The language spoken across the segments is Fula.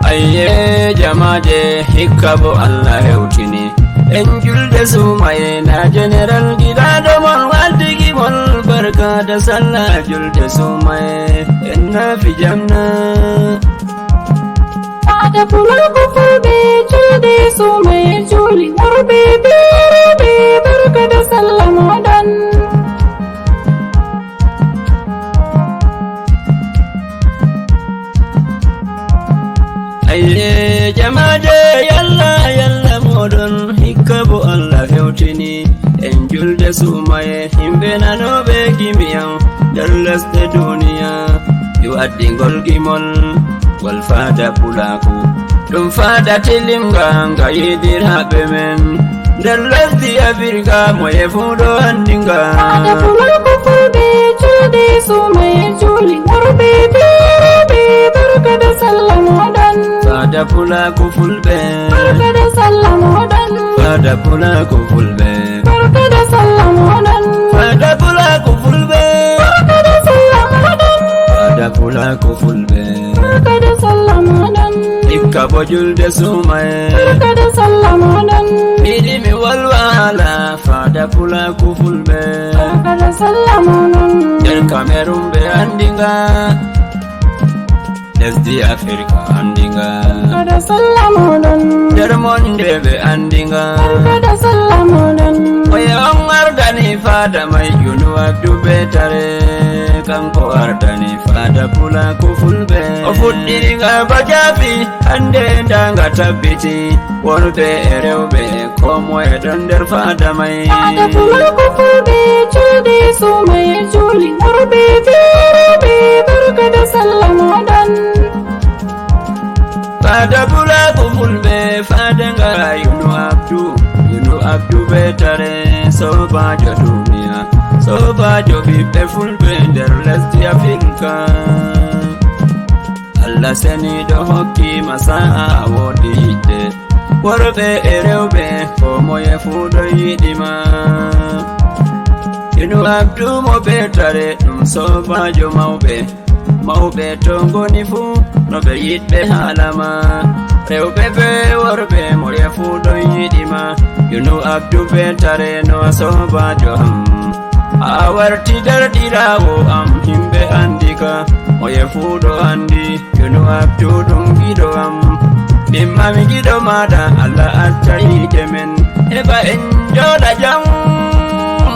ayye jamaje hikkabo Allah hewtini en julde sumaye na general gidado mon waddigi mol barka da sallah julde sumaye en nafi jamna ada pula fulbe julde sumaye juli warbe be barka da sallah modan ayye jamaje yalla yalla modon hikkabo Allah hewtini en julde sumaye himbe nanobe gimiyan der lesde duniya yu addingol gimol wal fada pulaku dum fada tilimga nga yidiraɓe men der lesdi Afrika moye fuɗo andinga ada pulaku fulbe julde sumaye juli warbe be barka da sallah modan fada pulaku fulɓe barka da sallah modan fada pulaku fulɓe barka da sallah modan fada pulaku fulɓe barka da sallah modan fada pulaku fulɓe barka da sallah modan hikkabo julde sumaye barka da sallah modan miɗi mi walwala fada pulaku fulɓe barka da sallah modan nder Cameroon ɓe andinga lesdi Afrika andinga barka da sallah modan nder monde ɓe andinga barka da sallah modan oye on ardani fada mai Yunu Abdu Betare kanko ardani fada pulaku fulɓe o fuɗɗiriga ba jaabi hande ndanga tabbiti wonɓe e rewɓe ko moye ɗon nder fada mai ada pulaku fulbe julde sumaye juli warbe be barka da sallah modan fada pulaku fulɓe fada ngara Yunu Abdu Betare sobajo duniya sobajo ɓiɓɓe fulɓe nder lesdi Afrika Allah seniɗo hokkima sa'a wodi yidde worɓe e rewɓe ko moye fuɗo yiɗima Yunu Abdu mo Betare ɗum sobajo mawɓe to ngoni fu no ɓe yiɗɓe haalama rewɓe be worɓe moye fuɗo yiɗima Yunu Abdu Betare no sobajo am a warti derɗirawo am himɓe andika moye fuɗo andi Yunu Abdu ɗum giɗo am mimmami giɗo maɗa Allah acca yiide men heɓa en joɗa jam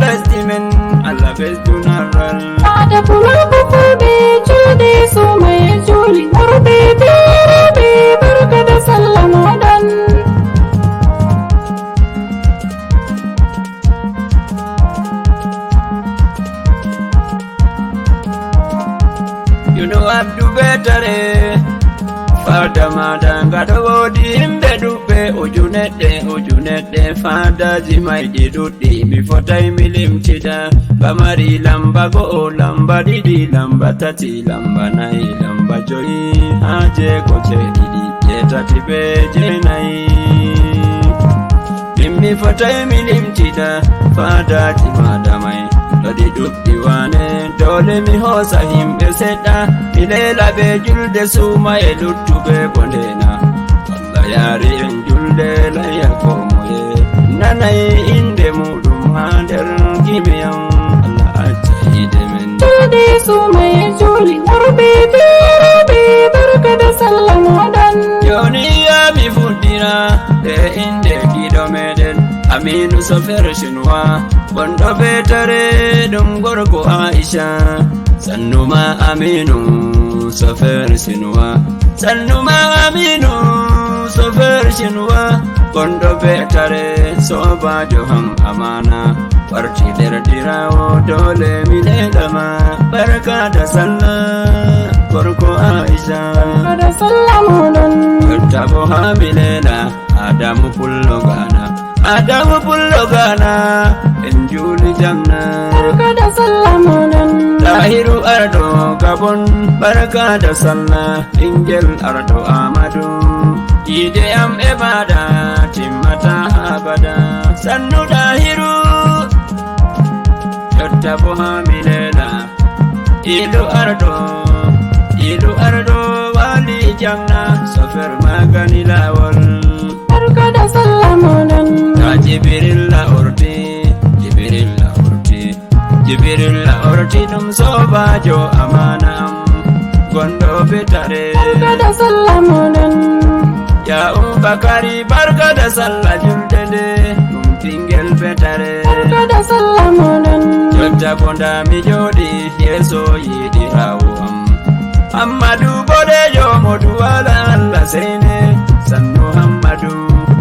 lesdi men Allah ɓesdunaral ada pulaku fulbe julde sumaye juli warbe be barka da sallah modan Yunu Abdu Betare fada maɗa ngaɗo wodi himɓe ɗuɓɓe ujuneɗɗe fadaji mayɗi ɗuɗɗi mi fotai mi limtida pamari lamba go'o lamba ɗiɗi lamba tati lamba nayi lamba joyi ha jeego jeeɗiɗi jeetati be jeenayi mi fotai mi limtida fadaji maɗa mai ɗoɗi ɗuɗɗi wane dole mi hoosa himɓe seɗɗa mi leela ɓe julde suuma e luttuɓe bo ndena walla yaari en julde layya ko moye nanayi inde muɗum ha nder gimiyam Allah acca yiide men julde sumaye juli warbe be barka da sallah modan joni yami fuɗɗira ɓe inde giɗo meɗen Aminu Sofer Chinois gonɗo Betare ɗum gorko Aisha sannuma Aminu Sofer Chinois sannuma Aminu Sofer Chinois gonɗo Betare sobajo ham amana warti derɗirawo dole mi leɗama barka da sallah gorko Aisha barka da sallah modan tabo ha mi leɗa Adamu Pullo Gana en juli jamna barka da sallah modan Tahiru Ardo Gabon barka da sallah Ingel Ardo Amadu Ide am ebada timmata abada sannu Tahiru jotta bo ha milela Ilu Ardo wali jamna sofir magani lawol. barka da sallah maulan. Ta Jibril la urti, Jibril la urti, Jibril la urti dum sobajo amana am gondo betare. barka da sallah maulan. Ya Bakari barka da sallah juldede dum tingel betare. barka da sallah maulan. Jotta bonda mi jodi yeso yidi rawam. Ammadu bodejo modu wala Allah sene sannu Hammadu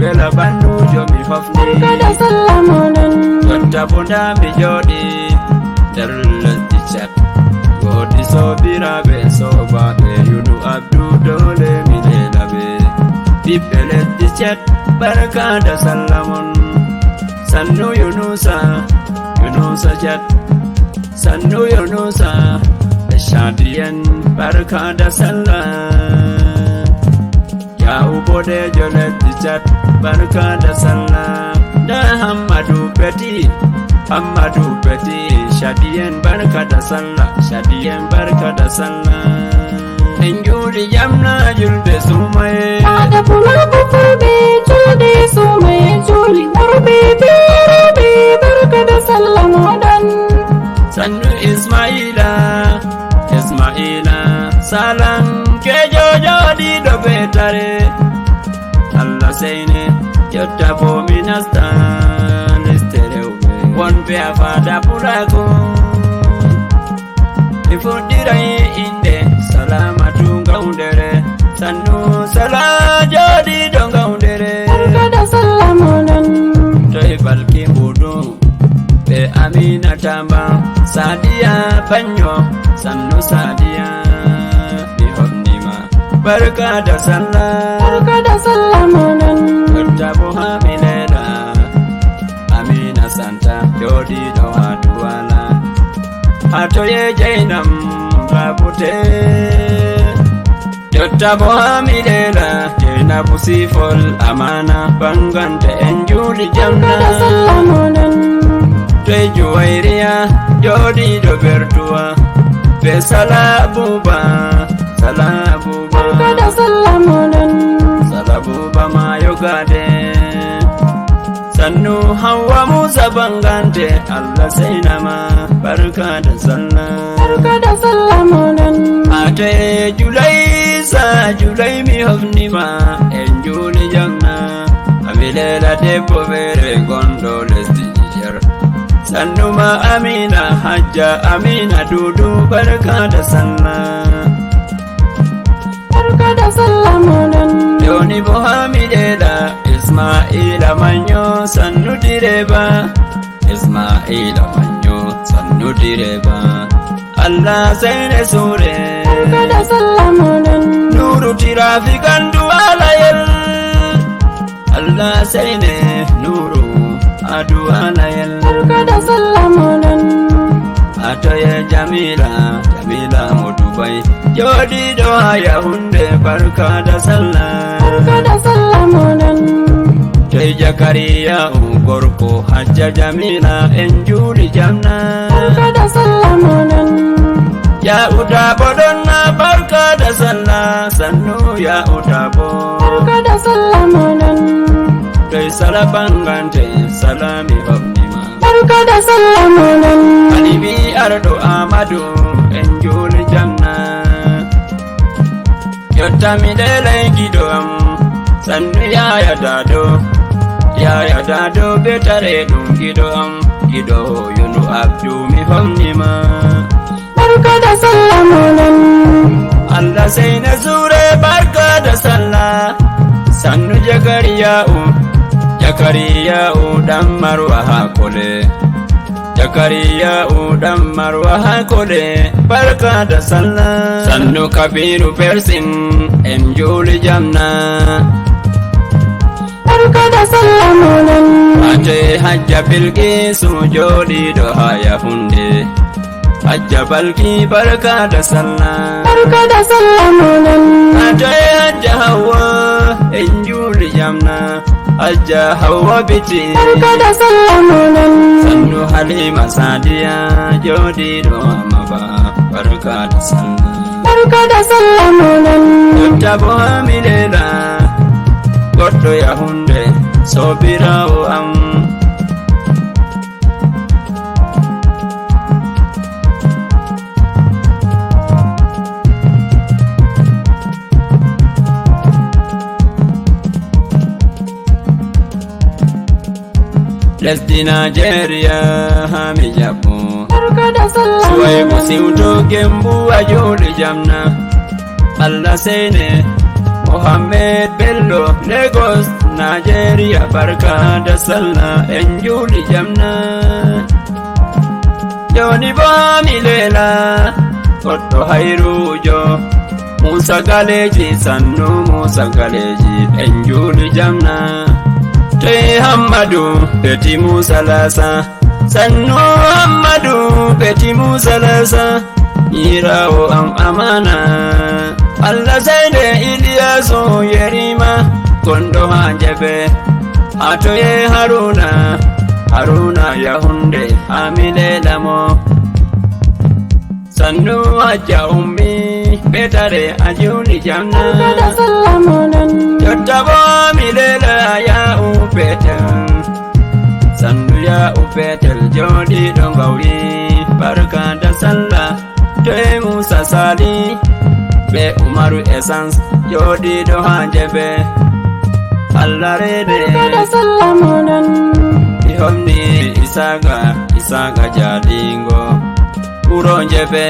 bela bandu jomi hofni. barka da sallah maulan. Jotta bonda mi jodi darlasdi chat godi sobiraɓe sobaɓe yunu abdu dole mi lelaɓe ɓiɓɓe lesdi chat barka da sallah mon sannu yunusa yunusa chat sannu yunusa da shadiyan barka da sallah ya ubodejo lesdi chat barka da sallah da Hammadu Beti shadiyan barka da sallah shadiyan barka da sallah en juli jamna julde sumaye ada pula fulbe julde sumaye juli worbe birabe barka da sallah maulan. sannu Ismaila salan kejo jodi do betare Allah seyne jotta bo minasta listerewbe wonɓe a fada pulago mi fuɗɗiray inde salamatu gawdere sannu sala jodi do gawdere. barka da sallah maulan. toy balki mbuɗu ɓe Aminatamba Sadiya banyo sannu Sadiya mi hofnima barka da sallah. barka da sallah maulan. jotta bo ha mi leda Amina Santa jodi do ha Duwala hatoye Jainam Babute jotta bo ha mi leda Jainabu Sifol amana bangante en juli barka da sallah jamna. maulan. Toy Juwairiya jodi do bertuwa be Salabuba barka da sallah maulan. Salabuba mayo gade sannu Hawwa Musa bangante Allah sainama barka da sallah. barka da sallah maulan. ate julai mi hofnima en juli jamna amilela debbo fere gondo lesdi Niger sannu ma Amina Hajja Amina Dudu barka da sallah. barka da sallah maulan. Yoni bo hamidela Ismaila manyo sannu direba Ismaila manyo sannu direba Allah seyne sure barka da sallah maulan. nuru tirafikan duwalayel Allah seyne nuru aduwalayel barka da sallah maulan. atoye Jamila mo Dubai jodi do ha Yahunde barka da sallah. barka da sallah maulan. Toy Jakariya gorko Hajja Jamila en juli jamna. barka da sallah maulan. Ya Utabo donna barka da sallah sannu ya Utabo. barka da sallah maulan. Toy Salabangante salami hofnima. barka da sallah maulan. Alibi Ardo Amadu en juli jamna. Yotta mi delay gido am sannu yaya dado betare ɗum gido am gido yunu abdu mi hofnima. barka da sallah maulan. Allah seyne sure barka da sallah sannu Jakariya dan Marwa hakole Jakariya dan Marwa hakole barka da sallah sannu Kabiru Persin en juli jamna. barka da sallah maulan. ate Hajja Bilkisu jodi do ha Yahunde Hajja Balki barka da sallah. barka da sallah maulan. ate Hajja Hawwa en juli jamna Hajja Hawwa biti barka da sallah maulan. sannu Halima Sadiya jodi do Amaba barka da sallah. barka da sallah monan. Yottabo hamilela goɗɗo yahunde sobirawo am. Lesdi Nigeria hami jaɓɓo Barka da sallah suway mo monan. siwto gembu a joɗi jamna. Allah seyne Mohammed Bello Lagos Nigeria barka da sallah en juuli jamna. Joni bo mi lela goɗɗo hayrujo Musa Galeji sannu Musa Galeji en juuli jamna. Toy Hammadu Beti Musa Lasa sannu Hammadu Beti Musa Lasa irawo am amana. Allah seyde Iliyasu Yerima gondo ha Jebe atoye Haruna Yahunde amilela sannu Hajja Ummi betare a juuli jamna. Barka da sallah monan. Yottabo milela ya Betel sannu ya Betel joɗiɗo Gawri barka da sallah. Toy Musa Sali be Umaru Essence joɗiɗo ha Jebe Allah rede Barka da sallah monan. mi homni Isaga Jalingo wuro Jebe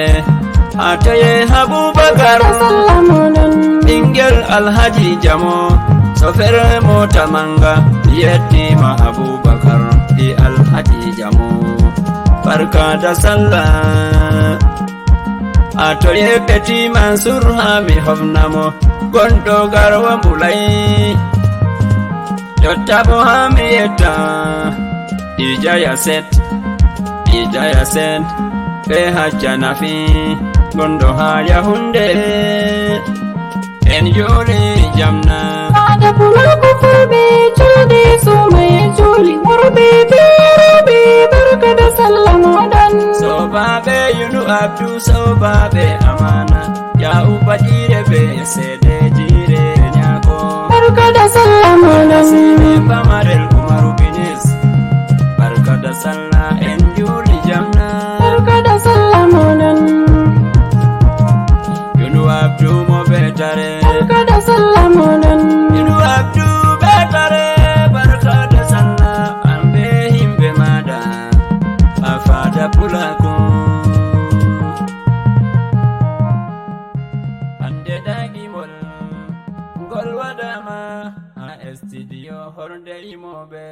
ataye Abubakar Da sallah monan. ɓingel Alhaji Jamo sofere mota manga yettima Abubakar di Alhaji Jamo barka da sallah. Atoye Beti Mansur hami hofnamo gonɗo Garwa Mbulay. Yottabo hami yetta Ijaya Set be Hajja Nafi gonɗo ha Yahunde en juuli jamna. Da fulako fulbe julde su mai juli worbe be robe barka da sallah monan. Sobaɓe Yunu Abdu sobaɓe amana ya ubadire be sede jire nyako. Barka da sallah monan. Sine pamarel Umaru Binis barka da sallah en juuli jamna. Barka da sallah monan. Yunu Abdu mo betare Barka da sallah monan. Yunu Abdu betare barka da sallah ambe himɓe maɗa a fada pulako. Hande dagimol ngol waɗama ha studio horde imoɓe.